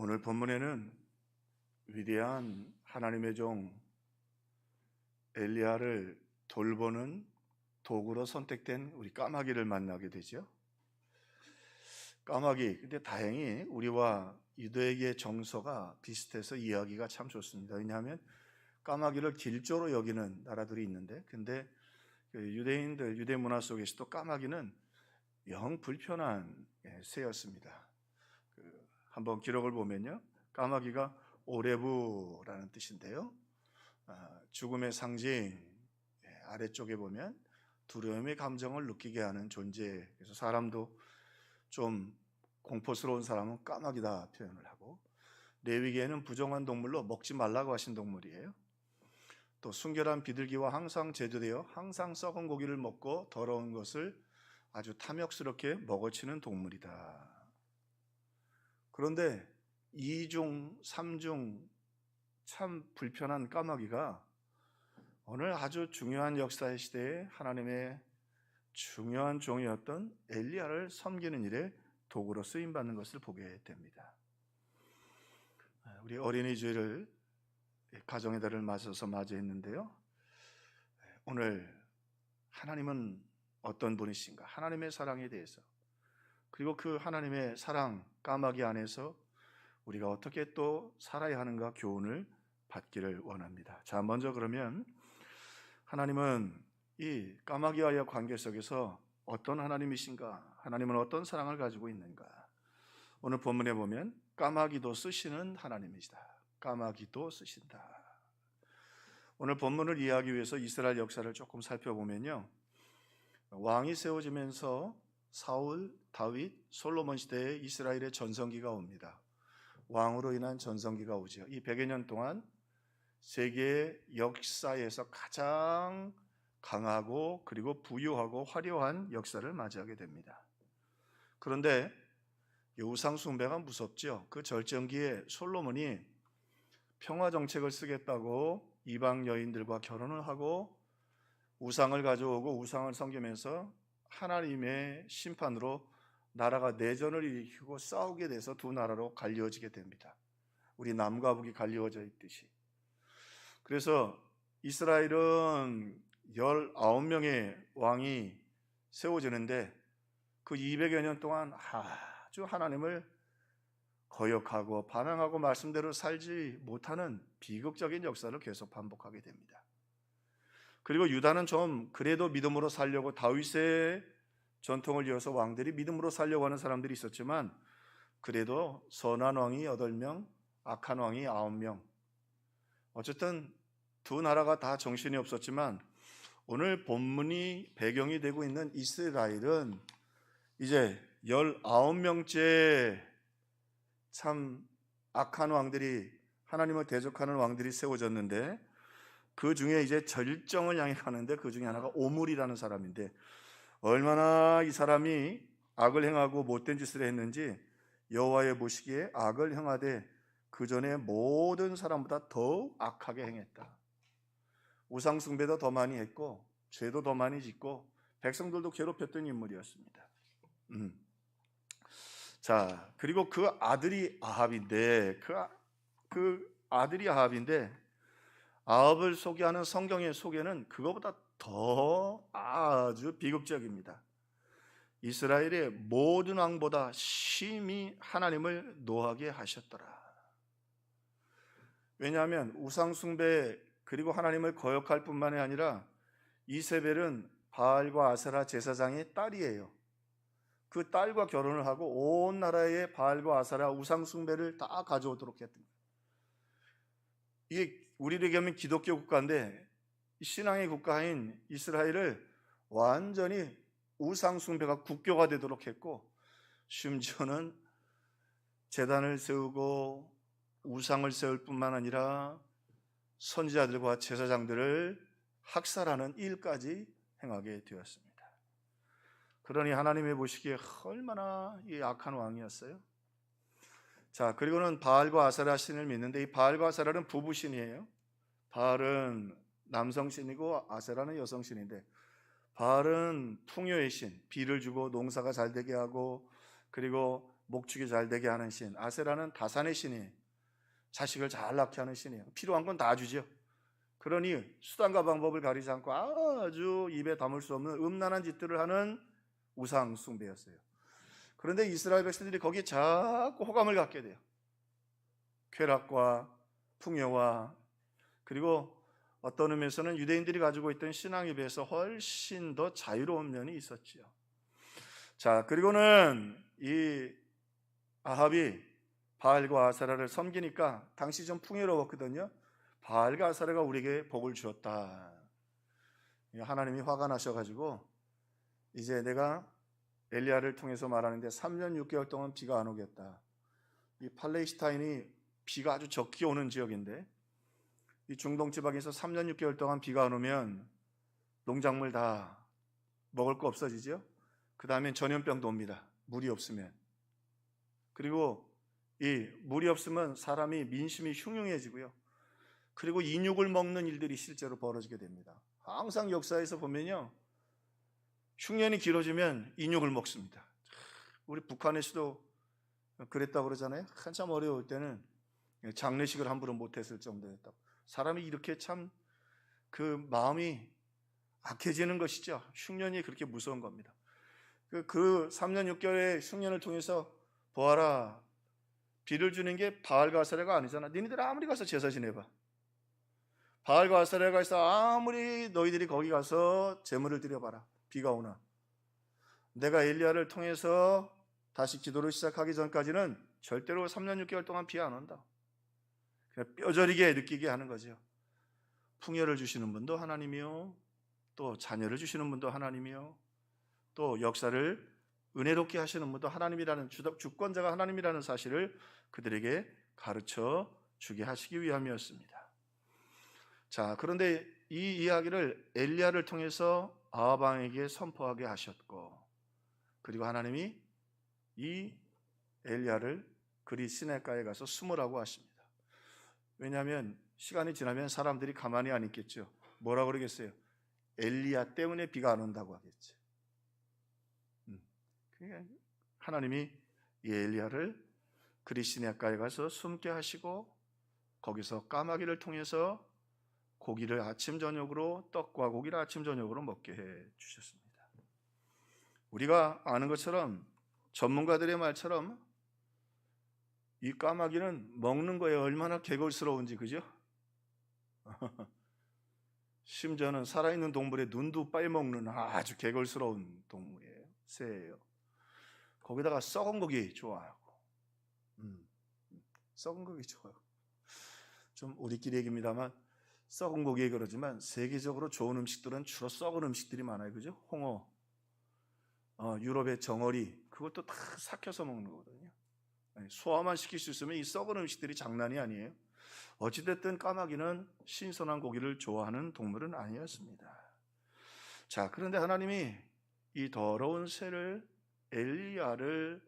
오늘 본문에는 위대한 하나님의 종 엘리야를 돌보는 도구로 선택된 우리 까마귀를 만나게 되죠. 까마귀, 근데 다행히 우리와 유대의 정서가 비슷해서 이해하기가 참 좋습니다. 왜냐하면 까마귀를 길조로 여기는 나라들이 있는데, 근데 유대인들, 유대 문화 속에서도 까마귀는 영 불편한 새였습니다. 한번 기록을 보면요, 까마귀가 오레부라는 뜻인데요, 죽음의 상징, 아래쪽에 보면 두려움의 감정을 느끼게 하는 존재. 그래서 사람도 좀 공포스러운 사람은 까마귀다 표현을 하고, 레위기에는 부정한 동물로 먹지 말라고 하신 동물이에요. 또 순결한 비둘기와 항상 제조되어 항상 썩은 고기를 먹고 더러운 것을 아주 탐욕스럽게 먹어치는 동물이다. 그런데 2중, 3중 참 불편한 까마귀가 오늘 아주 중요한 역사의 시대에 하나님의 중요한 종이었던 엘리야를 섬기는 일에 도구로 쓰임받는 것을 보게 됩니다. 우리 어린이 주일을 가정의 달을 맞아서 맞이했는데요, 오늘 하나님은 어떤 분이신가, 하나님의 사랑에 대해서, 그리고 그 하나님의 사랑 까마귀 안에서 우리가 어떻게 또 살아야 하는가 교훈을 받기를 원합니다. 자, 먼저 그러면 하나님은 이 까마귀와의 관계 속에서 어떤 하나님이신가, 하나님은 어떤 사랑을 가지고 있는가. 오늘 본문에 보면 까마귀도 쓰시는 하나님이시다. 까마귀도 쓰신다. 오늘 본문을 이해하기 위해서 이스라엘 역사를 조금 살펴보면요, 왕이 세워지면서 사울, 다윗, 솔로몬 시대에 이스라엘의 전성기가 옵니다. 왕으로 인한 전성기가 오죠. 이 100여 년 동안 세계 역사에서 가장 강하고 그리고 부유하고 화려한 역사를 맞이하게 됩니다. 그런데 우상 숭배가 무섭죠. 그 절정기에 솔로몬이 평화 정책을 쓰겠다고 이방 여인들과 결혼을 하고 우상을 가져오고 우상을 섬기면서 하나님의 심판으로 나라가 내전을 일으키고 싸우게 돼서 두 나라로 갈리어지게 됩니다. 우리 남과 북이 갈리어져 있듯이. 그래서 이스라엘은 19명의 왕이 세워지는데 그 200여 년 동안 아주 하나님을 거역하고 반항하고 말씀대로 살지 못하는 비극적인 역사를 계속 반복하게 됩니다. 그리고 유다는 좀 그래도 믿음으로 살려고 다윗의 전통을 이어서 왕들이 믿음으로 살려고 하는 사람들이 있었지만, 그래도 선한 왕이 8명, 악한 왕이 9명. 어쨌든 두 나라가 다 정신이 없었지만 오늘 본문이 배경이 되고 있는 이스라엘은 이제 19명째 참 악한 왕들이, 하나님을 대적하는 왕들이 세워졌는데, 그 중에 이제 절정을 향해 가는데 그 중에 하나가 오므리라는 사람인데, 얼마나 이 사람이 악을 행하고 못된 짓을 했는지 여호와의 보시기에 악을 행하되 그 전에 모든 사람보다 더욱 악하게 행했다. 우상 숭배도 더 많이 했고 죄도 더 많이 짓고 백성들도 괴롭혔던 인물이었습니다. 자, 그리고 그 아들이 아합인데, 그 아들이 아합인데, 아합을 소개하는 성경의 소개는 그거보다 더 아주 비극적입니다. 이스라엘의 모든 왕보다 심히 하나님을 노하게 하셨더라. 왜냐하면 우상 숭배 그리고 하나님을 거역할 뿐만이 아니라 이세벨은 바알과 아세라 제사장의 딸이에요. 그 딸과 결혼을 하고 온 나라의 바알과 아세라 우상 숭배를 다 가져오도록 했던 거예요. 이게 우리에게 하면 기독교 국가인데 신앙의 국가인 이스라엘을 완전히 우상 숭배가 국교가 되도록 했고, 심지어는 제단을 세우고 우상을 세울 뿐만 아니라 선지자들과 제사장들을 학살하는 일까지 행하게 되었습니다. 그러니 하나님이 보시기에 얼마나 악한 왕이었어요. 자, 그리고는 바알과 아세라 신을 믿는데, 이 바알과 아세라는 부부신이에요. 바알은 남성신이고 아세라는 여성신인데, 바알은 풍요의 신, 비를 주고 농사가 잘 되게 하고, 그리고 목축이 잘 되게 하는 신. 아세라는 다산의 신이 자식을 잘 낳게 하는 신이에요. 필요한 건 다 주죠. 그러니 수단과 방법을 가리지 않고 아주 입에 담을 수 없는 음란한 짓들을 하는 우상 숭배였어요. 그런데 이스라엘 백성들이 거기에 자꾸 호감을 갖게 돼요. 쾌락과 풍요와, 그리고 어떤 의미에서는 유대인들이 가지고 있던 신앙에 비해서 훨씬 더 자유로운 면이 있었지요. 자, 그리고는 이 아합이 바알과 아세라를 섬기니까 당시 좀 풍요로웠거든요. 바알과 아세라가 우리에게 복을 주었다. 하나님이 화가 나셔가지고 이제 내가 엘리야를 통해서 말하는데 3년 6개월 동안 비가 안 오겠다. 이 팔레스타인이 비가 아주 적게 오는 지역인데 이 중동 지방에서 3년 6개월 동안 비가 안 오면 농작물 다 먹을 거 없어지죠. 그 다음엔 전염병도 옵니다. 물이 없으면. 그리고 이 물이 없으면 사람이 민심이 흉흉해지고요. 그리고 인육을 먹는 일들이 실제로 벌어지게 됩니다. 항상 역사에서 보면요, 흉년이 길어지면 인육을 먹습니다. 우리 북한에서도 그랬다고 그러잖아요. 한참 어려울 때는 장례식을 함부로 못했을 정도였다고. 사람이 이렇게 참 그 마음이 악해지는 것이죠. 흉년이 그렇게 무서운 겁니다. 그 3년 6개월의 흉년을 통해서 보아라, 비를 주는 게 바알과 아세라가 아니잖아. 너희들 아무리 가서 제사 지내봐. 바알과 아세라가 있어 아무리 너희들이 거기 가서 제물을 드려봐라. 비가 오나. 내가 엘리야를 통해서 다시 기도를 시작하기 전까지는 절대로 3년 6개월 동안 비 안 온다. 그냥 뼈저리게 느끼게 하는 거죠. 풍요를 주시는 분도 하나님이요, 또 자녀를 주시는 분도 하나님이요, 또 역사를 은혜롭게 하시는 분도 하나님이라는, 주권자가 하나님이라는 사실을 그들에게 가르쳐 주게 하시기 위함이었습니다. 자, 그런데 이 이야기를 엘리야를 통해서 아합 왕에게 선포하게 하셨고, 그리고 하나님이 이 엘리야를 그리 시내가에 가서 숨으라고 하십니다. 왜냐하면 시간이 지나면 사람들이 가만히 안 있겠죠. 뭐라고 그러겠어요? 엘리야 때문에 비가 안 온다고 하겠죠. 하나님이 이 엘리야를 그리 시내가에 가서 숨게 하시고, 거기서 까마귀를 통해서 고기를 아침 저녁으로, 떡과 고기를 아침 저녁으로 먹게 해 주셨습니다. 우리가 아는 것처럼, 전문가들의 말처럼 이 까마귀는 먹는 거에 얼마나 개걸스러운지, 그죠? 심지어는 살아있는 동물의 눈도 빨먹는 아주 개걸스러운 동물이에요. 새예요. 거기다가 썩은 고기 좋아하고, 썩은 고기 좋아요. 좀 우리끼리 얘기입니다만 썩은 고기에 그러지만 세계적으로 좋은 음식들은 주로 썩은 음식들이 많아요. 그죠? 홍어, 유럽의 정어리, 그것도 다 삭혀서 먹는 거거든요. 소화만 시킬 수 있으면 이 썩은 음식들이 장난이 아니에요. 어찌됐든 까마귀는 신선한 고기를 좋아하는 동물은 아니었습니다. 자, 그런데 하나님이 이 더러운 새를, 엘리야를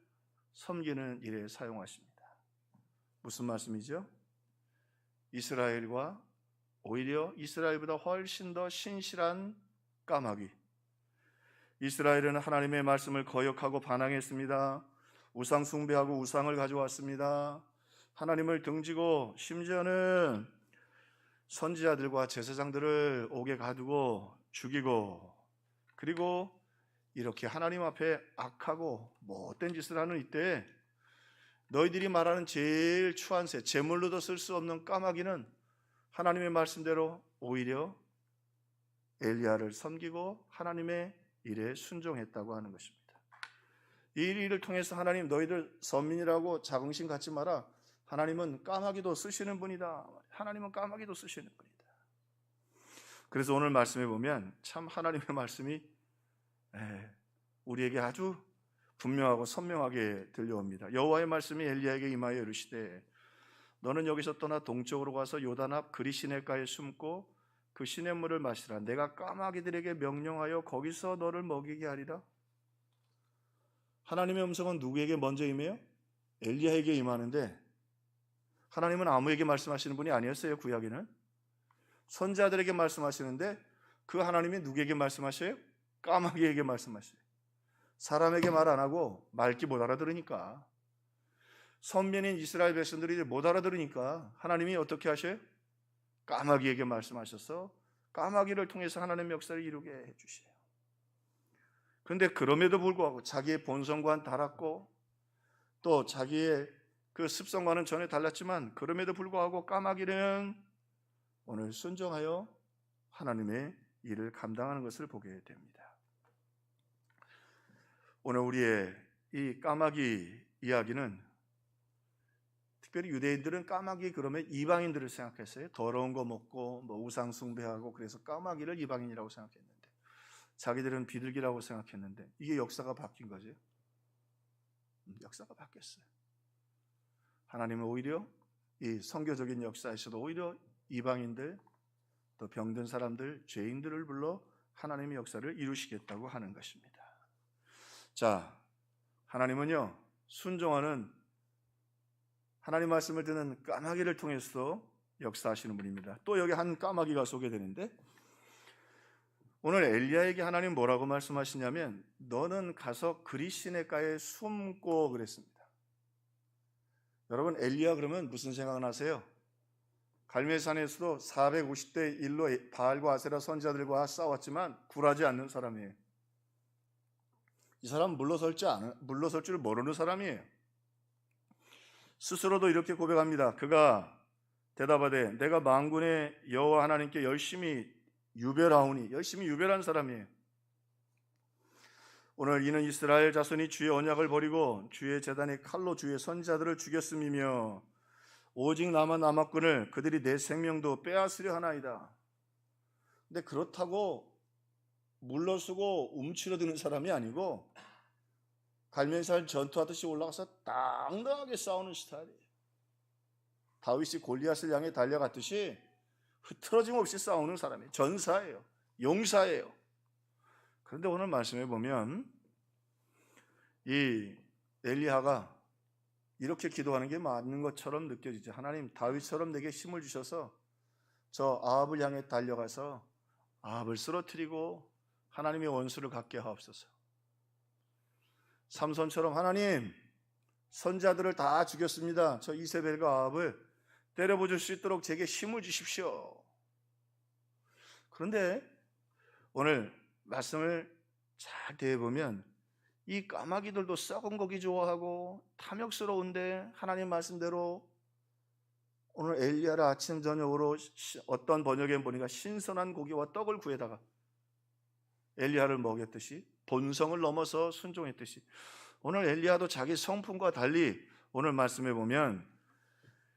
섬기는 일에 사용하십니다. 무슨 말씀이죠? 이스라엘과 오히려 이스라엘보다 훨씬 더 신실한 까마귀. 이스라엘은 하나님의 말씀을 거역하고 반항했습니다. 우상 숭배하고 우상을 가져왔습니다. 하나님을 등지고 심지어는 선지자들과 제사장들을 옥에 가두고 죽이고, 그리고 이렇게 하나님 앞에 악하고 못된 짓을 하는 이때 너희들이 말하는 제일 추한 새, 제물로도 쓸 수 없는 까마귀는 하나님의 말씀대로 오히려 엘리야를 섬기고 하나님의 일에 순종했다고 하는 것입니다. 이 일을 통해서 하나님, 너희들 선민이라고 자긍심 갖지 마라. 하나님은 까마귀도 쓰시는 분이다. 하나님은 까마귀도 쓰시는 분이다. 그래서 오늘 말씀에 보면 참 하나님의 말씀이 우리에게 아주 분명하고 선명하게 들려옵니다. 여호와의 말씀이 엘리야에게 임하여 이르시되 너는 여기서 떠나 동쪽으로 가서 요단 앞 그리 시내가에 숨고 그 시냇물을 마시라. 내가 까마귀들에게 명령하여 거기서 너를 먹이게 하리라. 하나님의 음성은 누구에게 먼저 임해요? 엘리야에게 임하는데, 하나님은 아무에게 말씀하시는 분이 아니었어요. 구약에는 선지자들에게 말씀하시는데, 그 하나님이 누구에게 말씀하셔요? 까마귀에게 말씀하셔요. 사람에게 말 안 하고 말귀 못 알아들으니까 선민인 이스라엘 백성들이 못 알아들으니까 하나님이 어떻게 하셔요? 까마귀에게 말씀하셔서 까마귀를 통해서 하나님의 역사를 이루게 해주세요. 그런데 그럼에도 불구하고 자기의 본성과는 달랐고 또 자기의 그 습성과는 전혀 달랐지만 그럼에도 불구하고 까마귀는 오늘 순종하여 하나님의 일을 감당하는 것을 보게 됩니다. 오늘 우리의 이 까마귀 이야기는 특별히 유대인들은 까마귀 그러면 이방인들을 생각했어요. 더러운 거 먹고 뭐 우상 숭배하고 그래서 까마귀를 이방인이라고 생각했는데 자기들은 비둘기라고 생각했는데 이게 역사가 바뀐 거죠. 역사가 바뀌었어요. 하나님은 오히려 이 선교적인 역사에서도 오히려 이방인들 또 병든 사람들 죄인들을 불러 하나님의 역사를 이루시겠다고 하는 것입니다. 자, 하나님은요 순종하는 하나님 말씀을 듣는 까마귀를 통해서 역사하시는 분입니다. 또 여기 한 까마귀가 소개되는데 오늘 엘리야에게 하나님 뭐라고 말씀하시냐면 너는 가서 그리 시내가에 숨고 그랬습니다. 여러분 엘리야 그러면 무슨 생각나세요? 갈멜산에서도 450대 1로 바알과 아세라 선지자들과 싸웠지만 굴하지 않는 사람이에요. 이 사람 물러설 줄 모르는 사람이에요. 스스로도 이렇게 고백합니다. 그가 대답하되 내가 만군의 여호와 하나님께 열심히 유별하오니 열심히 유별한 사람이에요. 오늘 이는 이스라엘 자손이 주의 언약을 버리고 주의 제단의 칼로 주의 선지자들을 죽였음이며 오직 나만 남았거늘 그들이 내 생명도 빼앗으려 하나이다. 근데 그렇다고 물러서고 움츠러드는 사람이 아니고 갈멜산 전투하듯이 올라가서 당당하게 싸우는 스타일이에요. 다윗이 골리앗을 향해 달려갔듯이 흐트러짐 없이 싸우는 사람이에요. 전사예요. 용사예요. 그런데 오늘 말씀해 보면 이 엘리야가 이렇게 기도하는 게 맞는 것처럼 느껴지죠. 하나님 다윗처럼 내게 힘을 주셔서 저 아합을 향해 달려가서 아합을 쓰러뜨리고 하나님의 원수를 갖게 하옵소서. 삼손처럼 하나님 선자들을 다 죽였습니다. 저 이세벨과 아합을 때려부술 수 있도록 제게 힘을 주십시오. 그런데 오늘 말씀을 잘 대해보면 이 까마귀들도 썩은 고기 좋아하고 탐욕스러운데 하나님 말씀대로 오늘 엘리야를 아침 저녁으로 어떤 번역에 보니까 신선한 고기와 떡을 구해다가 엘리야를 먹였듯이 본성을 넘어서 순종했듯이 오늘 엘리야도 자기 성품과 달리 오늘 말씀해 보면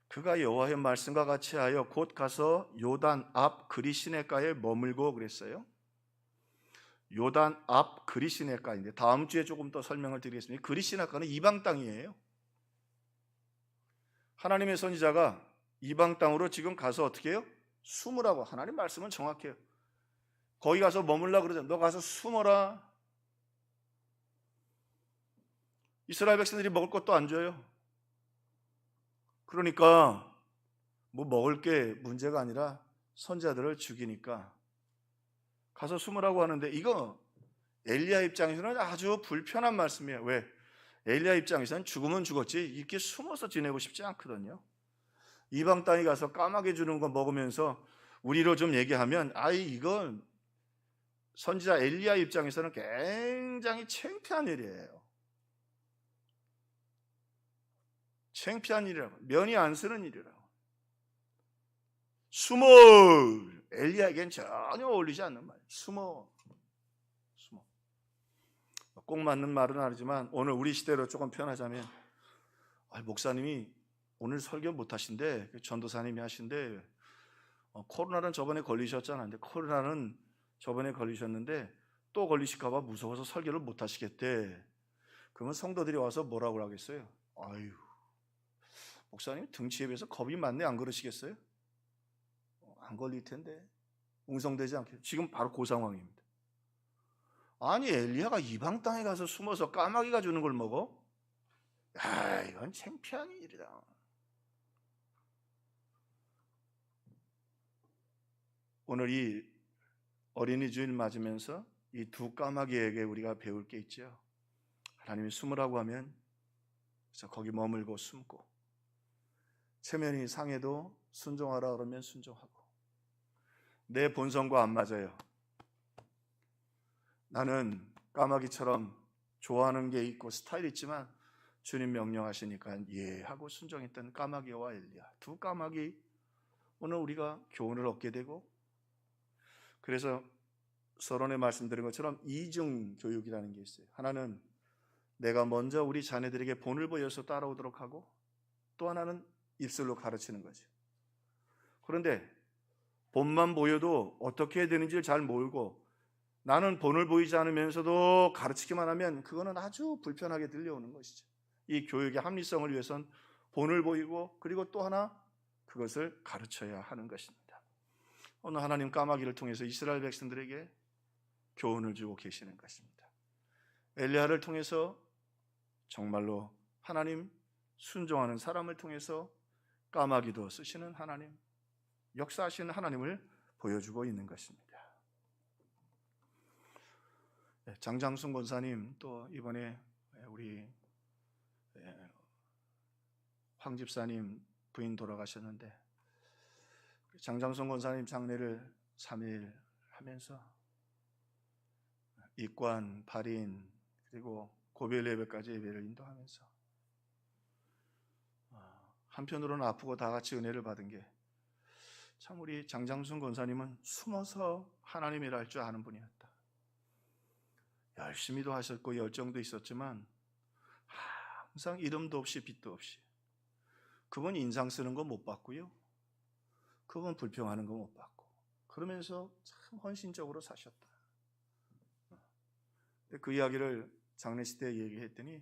그가 여호와의 말씀과 같이 하여 곧 가서 요단 앞 그리시네가에 머물고 그랬어요. 요단 앞 그리시네가인데 다음 주에 조금 더 설명을 드리겠습니다. 그리시네가는 이방 땅이에요. 하나님의 선지자가 이방 땅으로 지금 가서 어떻게 해요? 숨으라고. 하나님 말씀은 정확해요. 거기 가서 머물라 그러잖아요. 너 가서 숨어라. 이스라엘 백성들이 먹을 것도 안 줘요. 그러니까 뭐 먹을 게 문제가 아니라 선지자들을 죽이니까 가서 숨으라고 하는데 이거 엘리야 입장에서는 아주 불편한 말씀이에요. 왜? 엘리야 입장에서는 죽으면 죽었지 이렇게 숨어서 지내고 싶지 않거든요. 이방 땅에 가서 까마귀 주는 거 먹으면서 우리로 좀 얘기하면 이건 선지자 엘리야 입장에서는 굉장히 창피한 일이에요. 창피한 일이라고. 면이 안 쓰는 일이라고. 숨어. 엘리야에겐 전혀 어울리지 않는 말이에요. 숨어. 꼭 맞는 말은 아니지만 오늘 우리 시대로 조금 표현하자면 목사님이 오늘 설교 못 하신대. 전도사님이 하신대. 코로나는 저번에 걸리셨잖아요. 근데 코로나는 저번에 걸리셨는데 또 걸리실까 봐 무서워서 설교를 못 하시겠대. 그러면 성도들이 와서 뭐라고 하겠어요? 아유, 목사님 등치에 비해서 겁이 많네. 안 그러시겠어요? 안 걸릴 텐데. 웅성되지 않게. 지금 바로 그 상황입니다. 아니 엘리야가 이방 땅에 가서 숨어서 까마귀가 주는 걸 먹어? 이건 창피한 일이다. 오늘 이 어린이 주일 맞으면서 이 두 까마귀에게 우리가 배울 게 있죠. 하나님이 숨으라고 하면 그래서 거기 머물고 숨고, 체면이 상해도 순종하라 그러면 순종하고, 내 본성과 안 맞아요. 나는 까마귀처럼 좋아하는 게 있고 스타일이 있지만 주님 명령하시니까 예 하고 순종했던 까마귀와 엘리야, 두 까마귀, 오늘 우리가 교훈을 얻게 되고, 그래서 서론에 말씀드린 것처럼 이중 교육이라는 게 있어요. 하나는 내가 먼저 우리 자녀들에게 본을 보여서 따라오도록 하고, 또 하나는 입술로 가르치는 거죠. 그런데 본만 보여도 어떻게 해야 되는지를 잘 모르고 나는 본을 보이지 않으면서도 가르치기만 하면 그거는 아주 불편하게 들려오는 것이죠. 이 교육의 합리성을 위해선 본을 보이고, 그리고 또 하나 그것을 가르쳐야 하는 것입니다. 오늘 하나님 까마귀를 통해서 이스라엘 백성들에게 교훈을 주고 계시는 것입니다. 엘리야를 통해서 정말로 하나님 순종하는 사람을 통해서 까마귀도 쓰시는 하나님, 역사하시는 하나님을 보여주고 있는 것입니다. 장장순 권사님, 또 이번에 우리 황 집사님 부인 돌아가셨는데, 장장순 권사님 장례를 3일 하면서 입관, 발인, 그리고 고별 예배까지 예배를 인도하면서 한편으로는 아프고 다 같이 은혜를 받은 게, 참 우리 장장순 권사님은 숨어서 하나님 일할 줄 아는 분이었다. 열심히도 하셨고 열정도 있었지만 항상 이름도 없이 빛도 없이, 그분 인상 쓰는 거 못 봤고요, 그분 불평하는 거 못 봤고, 그러면서 참 헌신적으로 사셨다. 그 이야기를 장례식 때 얘기했더니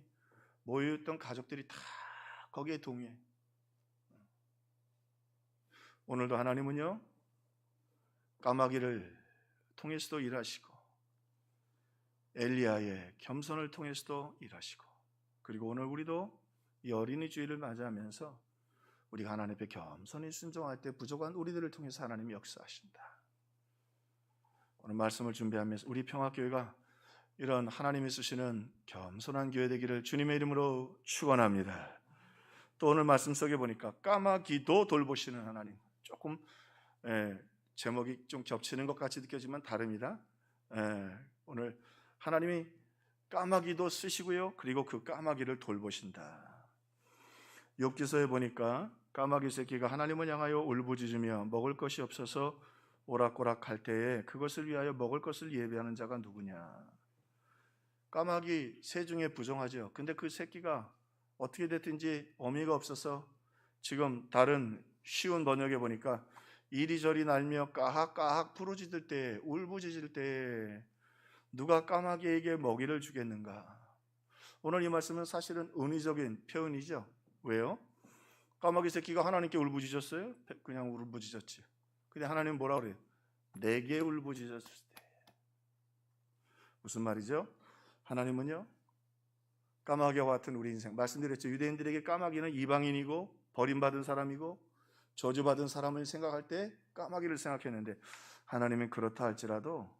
모여있던 가족들이 다 거기에 동의해. 오늘도 하나님은요, 까마귀를 통해서도 일하시고 엘리야의 겸손을 통해서도 일하시고, 그리고 오늘 우리도 이 어린이 주일을 맞이하면서 우리가 하나님 앞에 겸손히 순종할 때 부족한 우리들을 통해서 하나님이 역사하신다. 오늘 말씀을 준비하면서 우리 평화교회가 이런 하나님이 쓰시는 겸손한 교회 되기를 주님의 이름으로 축원합니다. 또 오늘 말씀 속에 보니까 까마귀도 돌보시는 하나님, 조금 제목이 좀 겹치는 것 같이 느껴지만 다릅니다. 오늘 하나님이 까마귀도 쓰시고요, 그리고 그 까마귀를 돌보신다. 욥기서에 보니까 까마귀 새끼가 하나님을 향하여 울부짖으며 먹을 것이 없어서 오락오락할 때에 그것을 위하여 먹을 것을 예비하는 자가 누구냐. 까마귀 새 중에 부정하죠. 근데 그 새끼가 어떻게 됐든지 어미가 없어서 지금 다른 쉬운 번역에 보니까 이리저리 날며 까학까학 부르짖을 때, 울부짖을 때 누가 까마귀에게 먹이를 주겠는가. 오늘 이 말씀은 사실은 은의적인 표현이죠. 왜요? 까마귀 새끼가 하나님께 울부짖었어요? 그냥 울부짖었지. 근데 하나님 뭐라 그래요? 내게 울부짖었을 때. 무슨 말이죠? 하나님은요, 까마귀와 같은 우리 인생, 말씀드렸죠. 유대인들에게 까마귀는 이방인이고 버림받은 사람이고 저주받은 사람을 생각할 때 까마귀를 생각했는데, 하나님은 그렇다 할지라도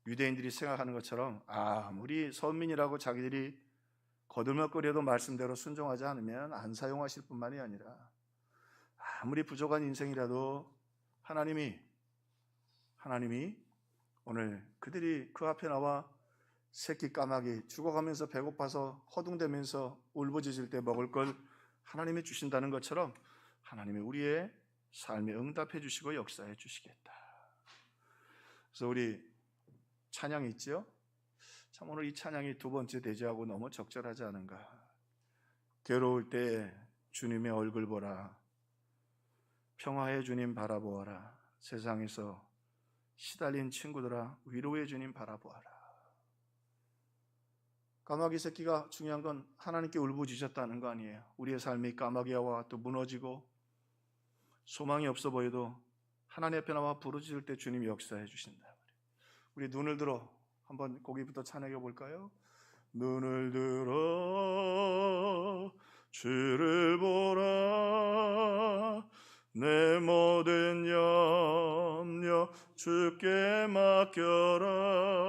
유대인들이 생각하는 것처럼 아무리 선민이라고 자기들이 거들먹거려도 말씀대로 순종하지 않으면 안 사용하실 뿐만이 아니라, 아무리 부족한 인생이라도 하나님이 오늘 그들이 그 앞에 나와 새끼 까마귀 죽어가면서 배고파서 허둥대면서 울부짖을 때 먹을 걸 하나님이 주신다는 것처럼 하나님이 우리의 삶에 응답해 주시고 역사해 주시겠다. 그래서 우리 찬양이 있죠. 참 오늘 이 찬양이 두 번째 대제하고 너무 적절하지 않은가. 괴로울 때 주님의 얼굴 보라, 평화의 주님 바라보아라, 세상에서 시달린 친구들아 위로의 주님 바라보아라. 까마귀 새끼가 중요한 건 하나님께 울부짖었다는 거 아니에요. 우리의 삶이 까마귀와 또 무너지고 소망이 없어 보여도 하나님 앞에 나와 부르짖을 때 주님이 역사해 주신다. 우리 눈을 들어 한번 거기부터 찬양해 볼까요? 눈을 들어 주를 보라, 내 모든 염려 주께 맡겨라.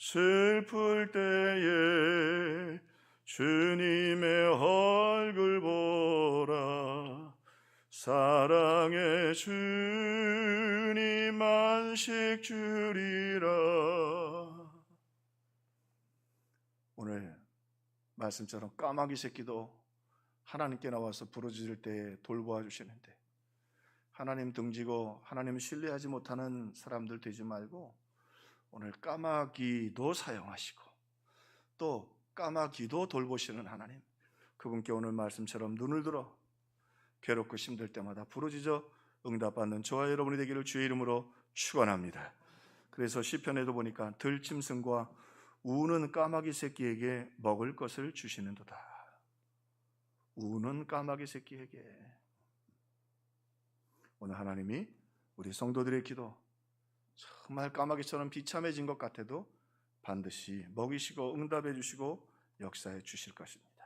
슬플 때에 주님의 얼굴 보라. 사랑의 주님 안식 주리라. 오늘 말씀처럼 까마귀 새끼도 하나님께 나와서 부르짖을 때 돌보아 주시는데, 하나님 등지고 하나님 신뢰하지 못하는 사람들 되지 말고 오늘 까마귀도 사용하시고 또 까마귀도 돌보시는 하나님, 그분께 오늘 말씀처럼 눈을 들어 괴롭고 힘들 때마다 부르짖어 응답받는 저와 여러분이 되기를 주의 이름으로 축원합니다. 그래서 시편에도 보니까 들짐승과 우는 까마귀 새끼에게 먹을 것을 주시는도다. 우는 까마귀 새끼에게. 오늘 하나님이 우리 성도들의 기도 정말 까마귀처럼 비참해진 것 같아도 반드시 먹이시고 응답해 주시고 역사해 주실 것입니다.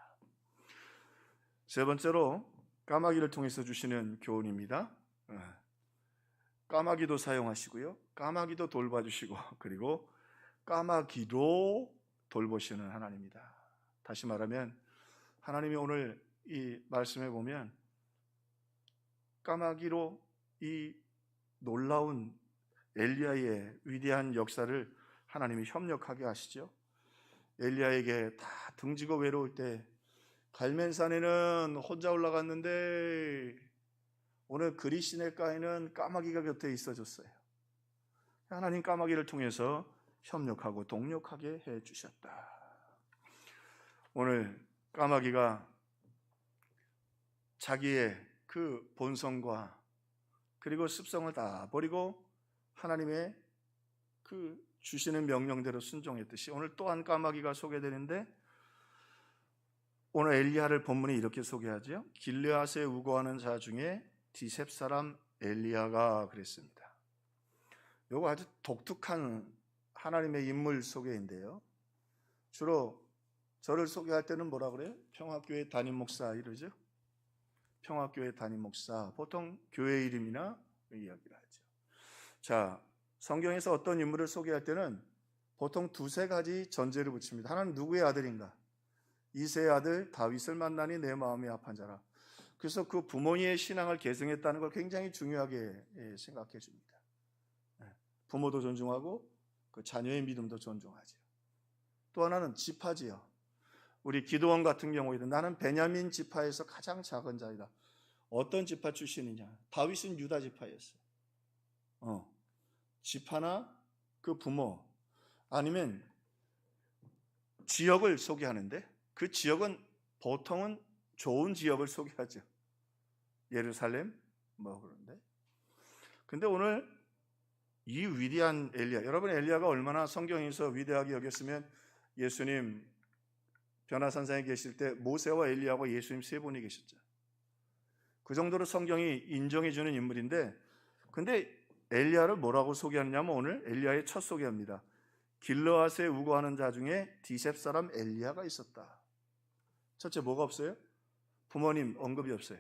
세 번째로 까마귀를 통해서 주시는 교훈입니다. 까마귀도 사용하시고요, 까마귀도 돌봐주시고, 그리고 까마귀도 돌보시는 하나님입니다. 다시 말하면 하나님이 오늘 이 말씀에 보면 까마귀로 이 놀라운 엘리야의 위대한 역사를 하나님이 협력하게 하시죠. 엘리야에게 다 등지고 외로울 때 갈멜산에는 혼자 올라갔는데 오늘 그리시네가에는 까마귀가 곁에 있어줬어요. 하나님 까마귀를 통해서 협력하고 동력하게 해주셨다. 오늘 까마귀가 자기의 그 본성과 그리고 습성을 다 버리고 하나님의 그 주시는 명령대로 순종했듯이 오늘 또한 까마귀가 소개되는데, 오늘 엘리야를 본문이 이렇게 소개하죠. 길르앗에 우거하는 자 중에 디셉 사람 엘리야가 그랬습니다. 이거 아주 독특한 하나님의 인물 소개인데요, 주로 저를 소개할 때는 뭐라 그래요? 평화교회 담임 목사 이러죠. 평화교회 담임 목사, 보통 교회 이름이나 이야기를 하죠. 자, 성경에서 어떤 인물을 소개할 때는 보통 두세 가지 전제를 붙입니다. 하나는 누구의 아들인가? 이새의 아들 다윗을 만나니 내 마음이 합한 자라. 그래서 그 부모의 신앙을 계승했다는 걸 굉장히 중요하게 생각해 줍니다. 부모도 존중하고 그 자녀의 믿음도 존중하죠. 또 하나는 지파지요. 우리 기도원 같은 경우에도 나는 베냐민 지파에서 가장 작은 자이다. 어떤 지파 출신이냐? 다윗은 유다 지파였어요. 지파나 그 부모, 아니면 지역을 소개하는데 그 지역은 보통은 좋은 지역을 소개하죠. 예루살렘 그런데. 근데 오늘 이 위대한 엘리야, 여러분 엘리야가 얼마나 성경에서 위대하게 여겼으면 예수님 변화산상에 계실 때 모세와 엘리야와 예수님 세 분이 계셨죠. 그 정도로 성경이 인정해 주는 인물인데, 근데 엘리야를 뭐라고 소개하느냐면 오늘 엘리야의 첫 소개합니다. 길르앗에 우거하는 자 중에 디셉 사람 엘리야가 있었다. 첫째, 뭐가 없어요? 부모님 언급이 없어요.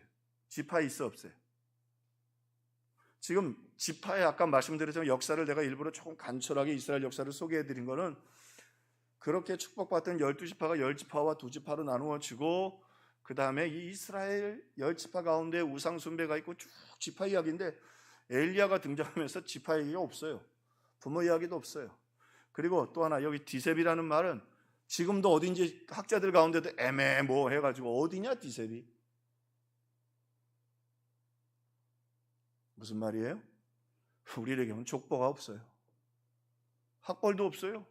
지파 있어 없어요? 지금 지파에 아까 말씀드렸지만 역사를 내가 일부러 조금 간철하게 이스라엘 역사를 소개해 드린 거는 그렇게 축복받던 12지파가 10지파와 2지파로 나누어지고 그 다음에 이 이스라엘 10지파 가운데 우상 숭배가 있고 쭉 지파 이야기인데, 엘리야가 등장하면서 지파 얘기가 없어요. 부모 이야기도 없어요. 그리고 또 하나, 여기 디셉이라는 말은 지금도 어딘지 학자들 가운데도 애매모호해가지고 어디냐 디셉이? 무슨 말이에요? 우리에게는 족보가 없어요. 학벌도 없어요.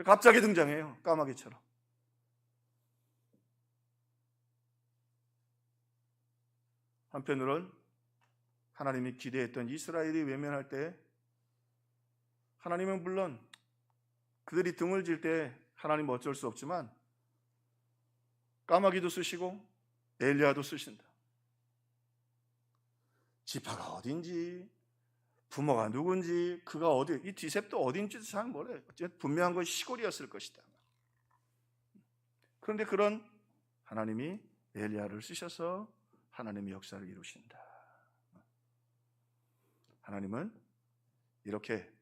갑자기 등장해요. 까마귀처럼. 한편으로는 하나님이 기대했던 이스라엘이 외면할 때 하나님은 물론 그들이 등을 질 때 하나님은 어쩔 수 없지만 까마귀도 쓰시고 엘리야도 쓰신다. 지파가 어딘지, 부모가 누군지, 그가 어디, 이 디셉도 어딘지도 잘 모르요. 분명한 건 시골이었을 것이다. 그런데 그런 하나님이 엘리야를 쓰셔서 하나님의 역사를 이루신다. 하나님은 이렇게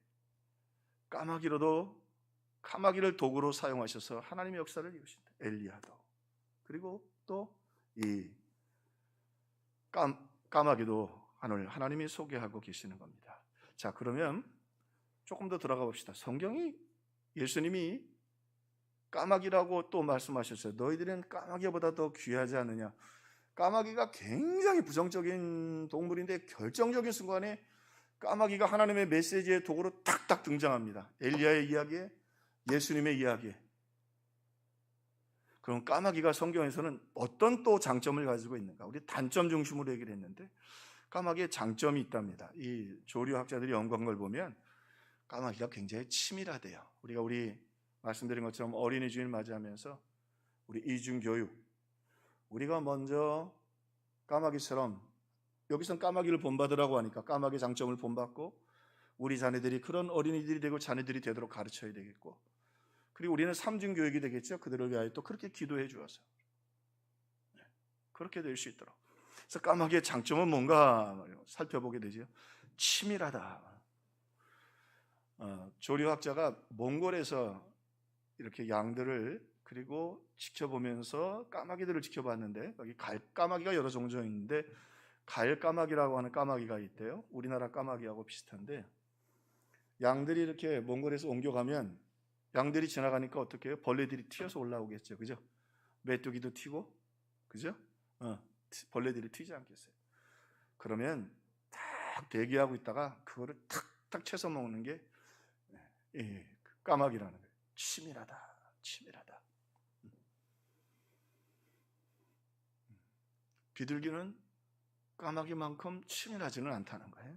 까마귀로도 까마귀를 도구로 사용하셔서 하나님의 역사를 이루신다. 엘리야도. 그리고 또 이 까마귀도 하나님이 소개하고 계시는 겁니다. 자, 그러면 조금 더 들어가 봅시다. 성경이 예수님이 까마귀라고 또 말씀하셨어요. 너희들은 까마귀보다 더 귀하지 않느냐. 까마귀가 굉장히 부정적인 동물인데 결정적인 순간에 까마귀가 하나님의 메시지의 도구로 탁탁 등장합니다. 엘리야의 이야기에, 예수님의 이야기에. 그럼 까마귀가 성경에서는 어떤 또 장점을 가지고 있는가? 우리 단점 중심으로 얘기를 했는데 까마귀의 장점이 있답니다. 이 조류학자들이 연구한 걸 보면 까마귀가 굉장히 치밀하대요. 우리가 말씀드린 것처럼 어린이 주일 맞이하면서 우리 이중교육, 우리가 먼저 까마귀처럼, 여기선 까마귀를 본받으라고 하니까 까마귀 장점을 본받고 우리 자녀들이 그런 어린이들이 되고 자녀들이 되도록 가르쳐야 되겠고, 그리고 우리는 삼중교육이 되겠죠. 그들을 위하여 또 그렇게 기도해 주어서 그렇게 될 수 있도록. 그래서 까마귀의 장점은 뭔가 살펴보게 되죠. 치밀하다. 조류학자가 몽골에서 이렇게 양들을 그리고 지켜보면서 까마귀들을 지켜봤는데, 여기 갈까마귀가 여러 종류가 있는데 갈까마귀라고 하는 까마귀가 있대요. 우리나라 까마귀하고 비슷한데, 양들이 이렇게 몽골에서 옮겨가면 양들이 지나가니까 어떻게 해요? 벌레들이 튀어서 올라오겠죠. 그죠? 메뚜기도 튀고, 그죠? 벌레들이 튀지 않겠어요. 그러면 딱 대기하고 있다가 그거를 탁탁 채서 먹는 게 까마귀라는 거예요. 치밀하다, 치밀하다. 비둘기는 까마귀만큼 치밀하지는 않다는 거예요.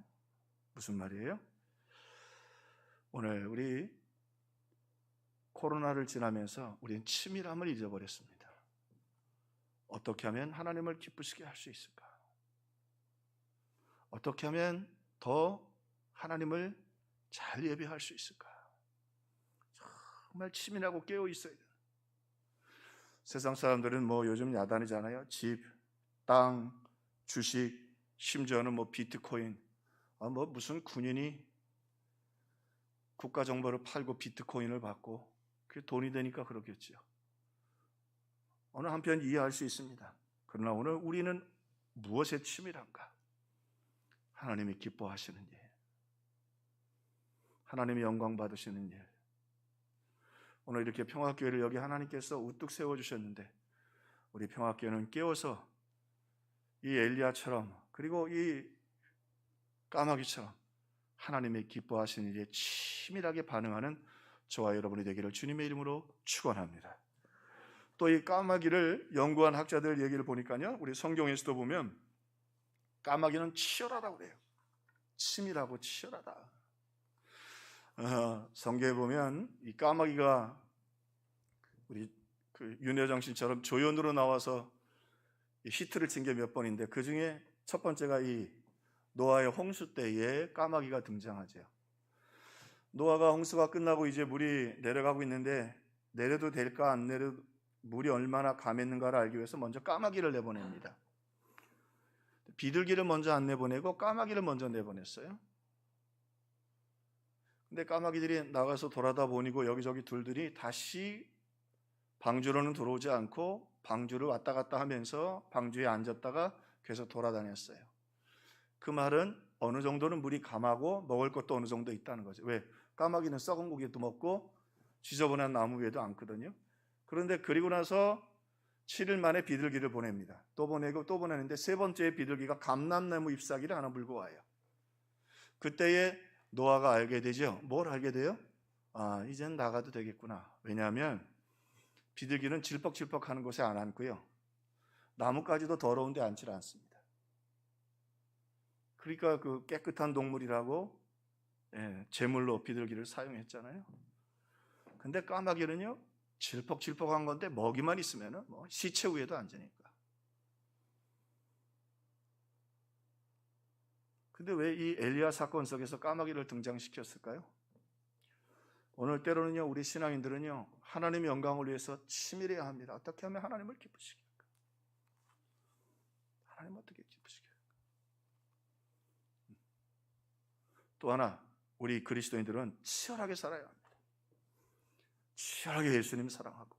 무슨 말이에요? 오늘 우리 코로나를 지나면서 우리는 치밀함을 잊어버렸습니다. 어떻게 하면 하나님을 기쁘시게 할 수 있을까? 어떻게 하면 더 하나님을 잘 예배할 수 있을까? 정말 치밀하고 깨어 있어야 돼요. 세상 사람들은 요즘 야단이잖아요. 집, 땅, 주식, 심지어는 비트코인. 무슨 군인이 국가 정보를 팔고 비트코인을 받고 그게 돈이 되니까 그러겠죠. 어느 한편 이해할 수 있습니다. 그러나 오늘 우리는 무엇에 치밀한가? 하나님이 기뻐하시는 일, 하나님이 영광 받으시는 일. 오늘 이렇게 평화교회를 여기 하나님께서 우뚝 세워주셨는데 우리 평화교회는 깨어서 이 엘리야처럼, 그리고 이 까마귀처럼 하나님의 기뻐하시는 일에 치밀하게 반응하는 저와 여러분이 되기를 주님의 이름으로 축원합니다. 또 이 까마귀를 연구한 학자들 얘기를 보니까요, 우리 성경에서도 보면 까마귀는 치열하다고 그래요. 치밀하고 치열하다. 성경에 보면 이 까마귀가 우리 윤여정 씨처럼 조연으로 나와서 히트를 친 게 몇 번인데, 그 중에 첫 번째가 이 노아의 홍수 때에 까마귀가 등장하죠. 노아가 홍수가 끝나고 이제 물이 내려가고 있는데 내려도 될까 안 내려도 물이 얼마나 감했는가를 알기 위해서 먼저 까마귀를 내보냅니다. 비둘기를 먼저 안 내보내고 까마귀를 먼저 내보냈어요. 근데 까마귀들이 나가서 돌아다 보니고 여기저기 둘들이 다시 방주로는 들어오지 않고 방주를 왔다 갔다 하면서 방주에 앉았다가 계속 돌아다녔어요. 그 말은 어느 정도는 물이 감하고 먹을 것도 어느 정도 있다는 거죠. 왜? 까마귀는 썩은 고기도 먹고 지저분한 나무 위에도 앉거든요. 그런데 그리고 나서 7일 만에 비둘기를 보냅니다. 또 보내고 또 보내는데 세 번째 비둘기가 감람나무 잎사귀를 하나 물고 와요. 그때에 노아가 알게 되죠. 뭘 알게 돼요? 이젠 나가도 되겠구나. 왜냐하면 비둘기는 질퍽질퍽하는 곳에 안 앉고요, 나뭇가지도 더러운데 앉질 않습니다. 그러니까 그 깨끗한 동물이라고 제물로 비둘기를 사용했잖아요. 근데 까마귀는요, 질퍽질퍽한 건데 먹이만 있으면 시체 위에도 앉으니까. 근데 왜 이 엘리야 사건 속에서 까마귀를 등장시켰을까요? 오늘 때로는요, 우리 신앙인들은요, 하나님의 영광을 위해서 치밀해야 합니다. 어떻게 하면 하나님을 기쁘시게 할까? 하나님 어떻게 기쁘시게 할까? 또 하나, 우리 그리스도인들은 치열하게 살아야 합니다. 치열하게 예수님 사랑하고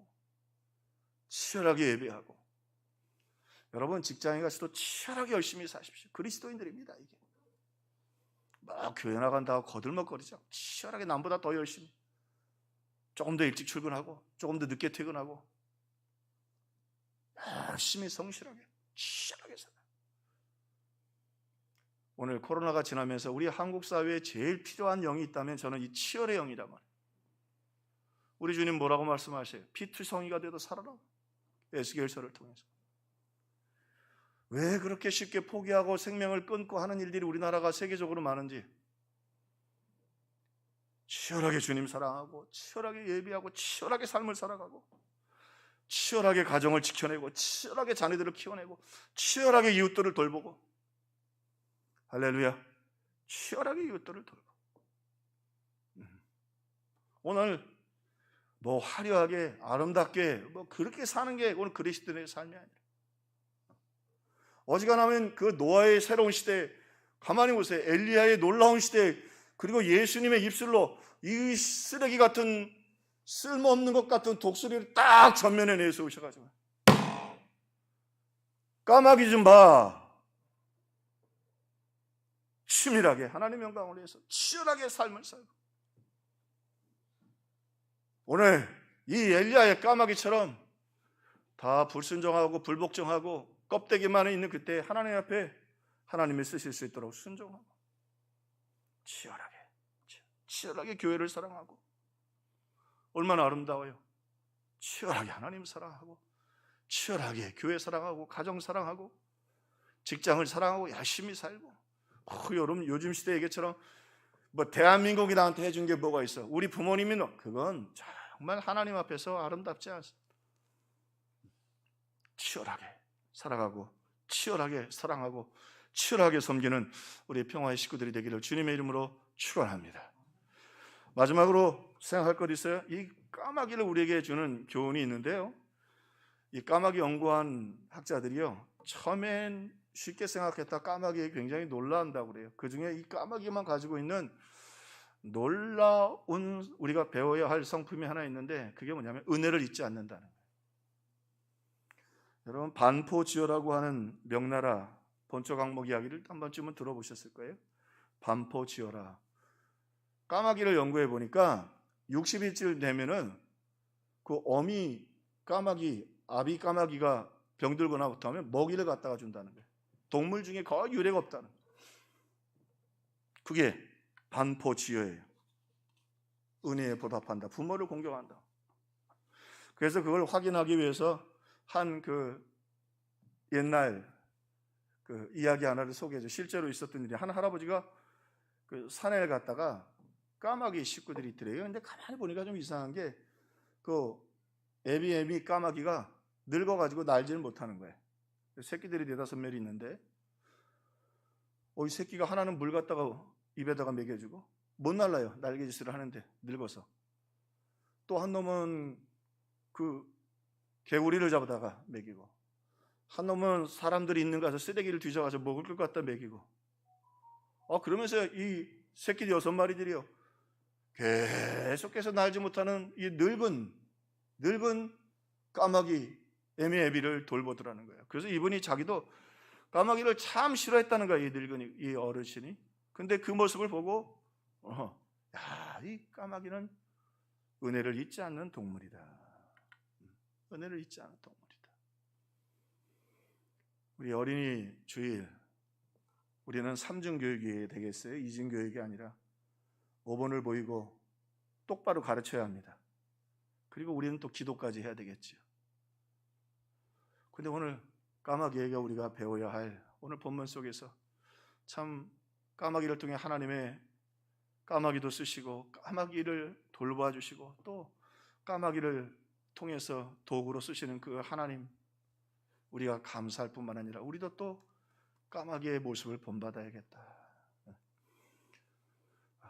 치열하게 예배하고, 여러분 직장에 가서도 치열하게 열심히 사십시오. 그리스도인들입니다. 이게 막 교회 나간다고 거들먹거리죠. 치열하게 남보다 더 열심히, 조금 더 일찍 출근하고 조금 더 늦게 퇴근하고 열심히 성실하게 치열하게 살아요. 오늘 코로나가 지나면서 우리 한국 사회에 제일 필요한 영이 있다면 저는 이 치열의 영이란 말이에요. 우리 주님 뭐라고 말씀하세요? 피투성이가 돼도 살아라. 에스겔서를 통해서. 왜 그렇게 쉽게 포기하고 생명을 끊고 하는 일들이 우리나라가 세계적으로 많은지, 치열하게 주님 사랑하고 치열하게 예배하고 치열하게 삶을 살아가고 치열하게 가정을 지켜내고 치열하게 자녀들을 키워내고 치열하게 이웃들을 돌보고, 할렐루야, 치열하게 이웃들을 돌보고. 오늘 뭐 화려하게 아름답게 뭐 그렇게 사는 게 오늘 그리스도인의 삶이 아니라, 어지간하면 그 노아의 새로운 시대, 가만히 보세요. 엘리야의 놀라운 시대, 그리고 예수님의 입술로 이 쓰레기 같은 쓸모없는 것 같은 독수리를 딱 전면에 내세우셔가지고 까마귀 좀 봐. 치밀하게 하나님의 영광을 위해서 치열하게 삶을 살고, 오늘 이 엘리야의 까마귀처럼 다 불순종하고 불복종하고 껍데기만 있는 그때 하나님 앞에 하나님을 쓰실 수 있도록 순종하고 치열하게 교회를 사랑하고, 얼마나 아름다워요. 치열하게 하나님 사랑하고 치열하게 교회 사랑하고 가정 사랑하고 직장을 사랑하고 열심히 살고. 여러분 요즘 시대 얘기처럼 뭐 대한민국이 나한테 해준 게 뭐가 있어? 우리 부모님이 그건 정말 하나님 앞에서 아름답지 않습니다. 치열하게 살아가고 치열하게 사랑하고 치열하게 섬기는 우리 평화의 식구들이 되기를 주님의 이름으로 축원합니다. 마지막으로 생각할 것 있어요. 이 까마귀를 우리에게 주는 교훈이 있는데요, 이 까마귀 연구한 학자들이요, 처음엔 쉽게 생각했다 까마귀에 굉장히 놀라운다고 그래요. 그 중에 이 까마귀만 가지고 있는 놀라운 우리가 배워야 할 성품이 하나 있는데, 그게 뭐냐면 은혜를 잊지 않는다는 거예요. 여러분 반포지어라고 하는 명나라 본초 강목 이야기를 한 번쯤은 들어보셨을 거예요. 반포지어라. 까마귀를 연구해 보니까 60일쯤 되면은 그 어미 까마귀, 아비 까마귀가 병들거나 부터하면 먹이를 갖다가 준다는 거예요. 동물 중에 거의 유례가 없다는 거예요. 그게 반포지어예요. 은혜에 보답한다. 부모를 공경한다. 그래서 그걸 확인하기 위해서 한 그 옛날 그 이야기 하나를 소개해줘. 실제로 있었던 일이, 한 할아버지가 그 산에 갔다가 까마귀 식구들이 있더래요. 근데 가만히 보니까 좀 이상한 게, 그 애미 까마귀가 늙어가지고 날지를 못하는 거예요. 새끼들이 4-5마리 있는데, 이 새끼가 하나는 물 갖다가 입에다가 먹여주고 못 날라요. 날개짓을 하는데 늙어서. 또 한 놈은 그 개구리를 잡아다가 먹이고, 한 놈은 사람들이 있는 가서 쓰레기를 뒤져가서 먹을 것 갖다 먹이고, 그러면서 이 새끼 6마리들이요 계속해서 날지 못하는 이 늙은 까마귀 애미애비를 돌보더라는 거예요. 그래서 이분이 자기도 까마귀를 참 싫어했다는 거예요. 이 어르신이. 근데 그 모습을 보고 이 까마귀는 은혜를 잊지 않는 동물이다. 은혜를 잊지 않는 동물이다. 우리 어린이 주일, 우리는 3중 교육이 되겠어요? 2중 교육이 아니라 5번을 보이고 똑바로 가르쳐야 합니다. 그리고 우리는 또 기도까지 해야 되겠죠. 근데 오늘 까마귀에게 우리가 배워야 할 오늘 본문 속에서 참 까마귀를 통해 하나님의 까마귀도 쓰시고 까마귀를 돌봐 주시고 또 까마귀를 통해서 도구로 쓰시는 그 하나님, 우리가 감사할 뿐만 아니라 우리도 또 까마귀의 모습을 본받아야겠다.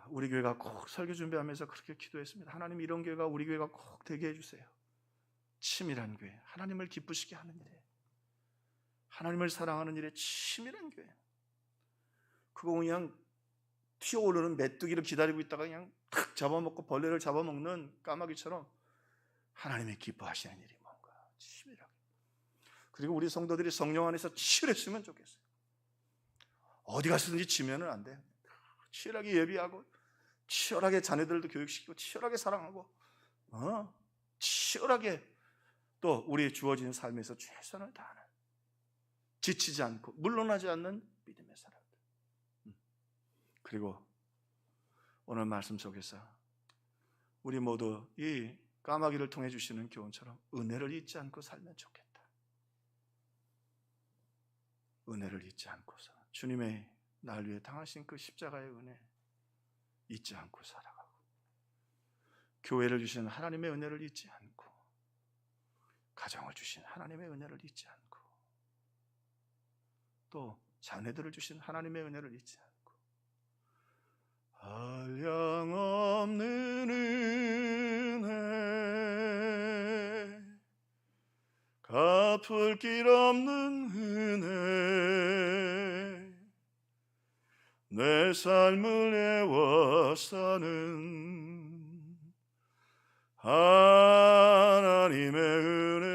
우리 교회가 꼭 설교 준비하면서 그렇게 기도했습니다. 하나님, 이런 교회가 우리 교회가 꼭 되게 해주세요. 치밀한 교회, 하나님을 기쁘시게 하는 일에, 하나님을 사랑하는 일에 치밀한 교회. 그거 그냥 튀어오르는 메뚜기를 기다리고 있다가 그냥 탁 잡아먹고 벌레를 잡아먹는 까마귀처럼 하나님이 기뻐하시는 일이 뭔가 치밀하게. 그리고 우리 성도들이 성령 안에서 치열했으면 좋겠어요. 어디 가서든지 지면은 안 돼. 치열하게 예비하고 치열하게 자녀들도 교육시키고 치열하게 사랑하고 치열하게 또 우리 주어진 삶에서 최선을 다하는, 지치지 않고 물러나지 않는 믿음의 사람들. 그리고 오늘 말씀 속에서 우리 모두 이 까마귀를 통해 주시는 교훈처럼 은혜를 잊지 않고 살면 좋겠다. 은혜를 잊지 않고서 주님의 날 위해 당하신 그 십자가의 은혜 잊지 않고 살아가고, 교회를 주신 하나님의 은혜를 잊지 않고, 가정을 주신 하나님의 은혜를 잊지 않고, 또 자녀들을 주신 하나님의 은혜를 잊지 않고, 한량없는 은혜, 갚을 길 없는 은혜, 내 삶을 애워싸는 하나님의 은혜.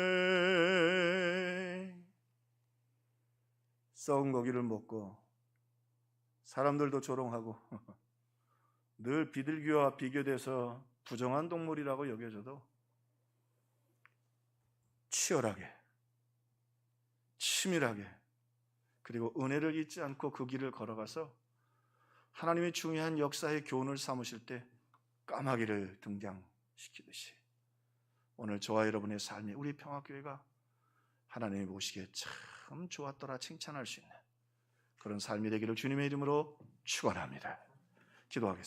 썩은 고기를 먹고 사람들도 조롱하고 늘 비둘기와 비교돼서 부정한 동물이라고 여겨져도 치열하게, 치밀하게, 그리고 은혜를 잊지 않고 그 길을 걸어가서 하나님의 중요한 역사의 교훈을 삼으실 때 까마귀를 등장시키듯이 오늘 저와 여러분의 삶이, 우리 평화교회가 하나님이 보시기에 참 좋았더라 칭찬할 수 있는 그런 삶이 되기를 주님의 이름으로 축원합니다. 기도하겠습니다.